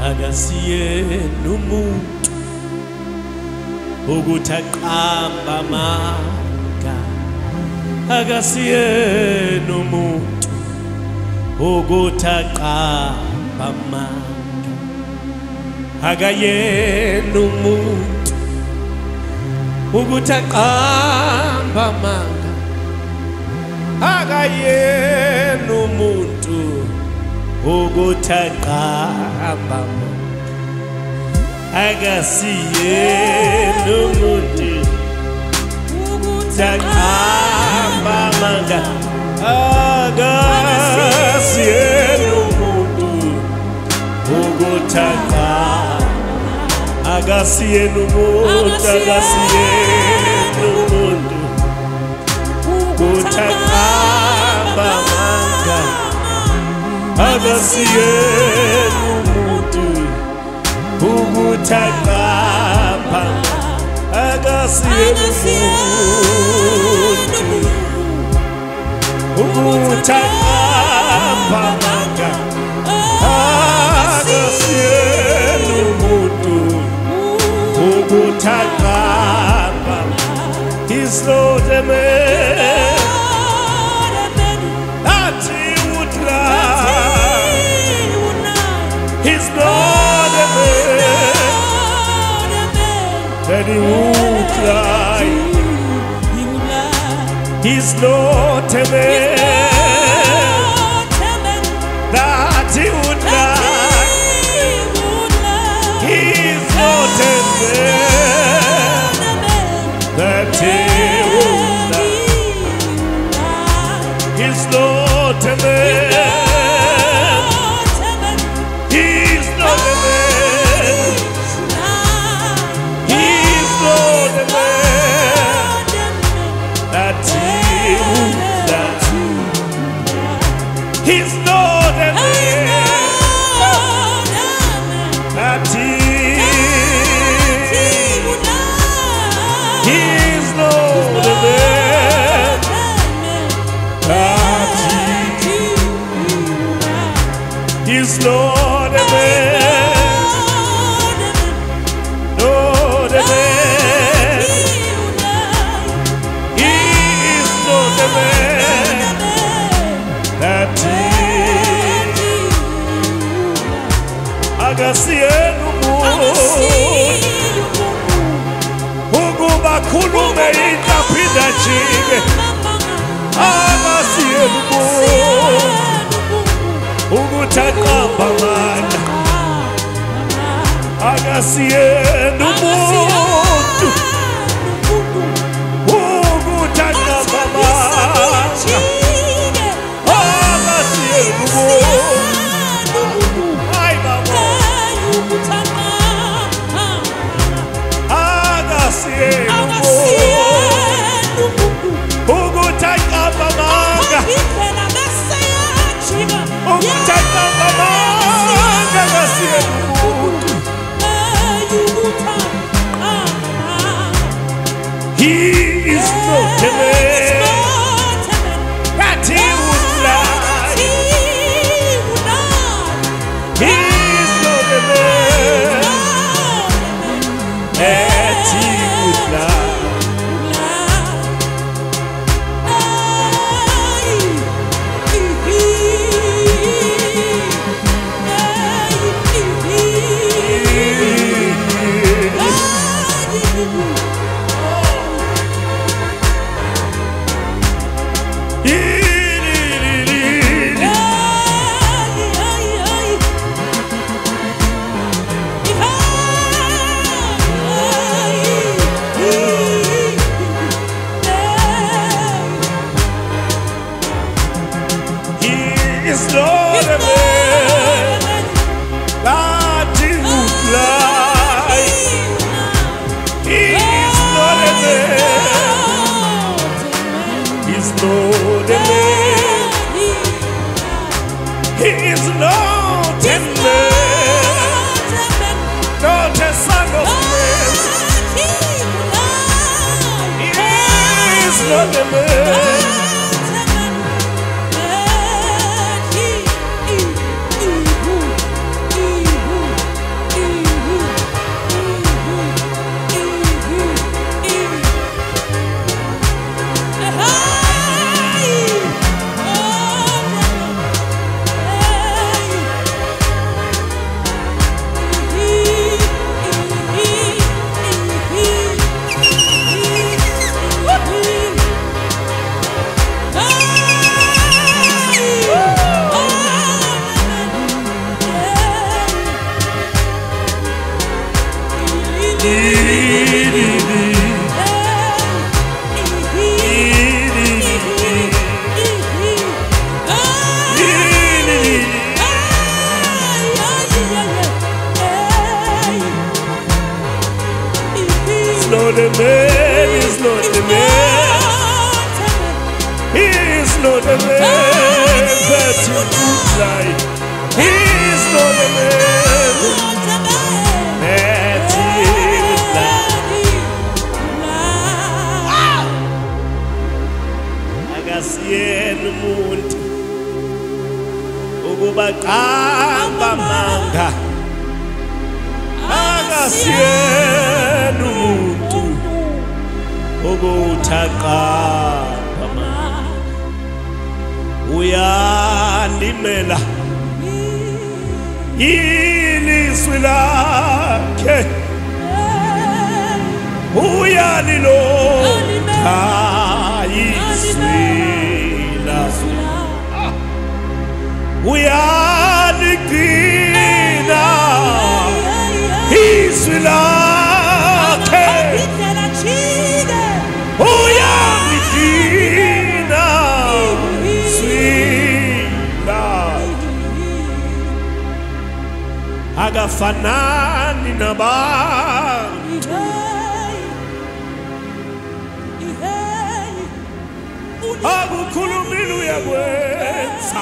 akasiyena umuntu ukuthi aqamba amanga, akasiyena umuntu ukuthi aqamba amanga, akayena umuntu ukuthi aqamba amanga, akayena umuntu ukuthi aqamba amanga, akasiyena umuntu ukuthi aqamba amanga, akasiyena umuntu ukuthi aqamba, akasiyena umuntu, akasiyena umuntu ukuthi aqamba amanga, akasiyena umuntu ukuthi aqamba, akasiyena umuntu ukuthi aqamba amanga, akasiyena umuntu ukuthi aqamba. He's Lord and man that he would lie. He's Lord and man that he would lie. He's Lord and man that he would lie. He's Lord and man that he would lie. He's Lord and man. He's Lord and man. He's Lord and man that he would lie. He's Lord and man that he would lie. He's Lord and man that he would lie. He's Lord and man, Lord and man. He's Lord and man that he akasiyena umuntu ukuba khulume inhaphinda jike, akasiyena umuntu ukuthi aqamba amanga, akasiyena umuntu ukuthi aqamba amanga, akasiyena umuntu. Hayi baba, akasiyena umuntu ukuthi aqamba amanga, ukuthi aqamba amanga, akasiyena umuntu. He is not a man that he would lie. He is not a man that he would lie. It's Lord and man that he would lie. He's Lord and man. He's Lord and man. He is Lord and man, not a son of man. He is Lord and man. Not a man, he's not a man. He is not a man that you could lie. He is not a man that you would lie. Akasiyena umuntu ukuba qamba manga. Akasiyena umuntu ukuthaqamba. Uyalimela ilizwi lakhe, uyalilotha izwi lakhe, uyaligcina izwi lakhe, uyaligcina izwi lakhe. Akafanani nabantu, akukhulumile uyakwenza.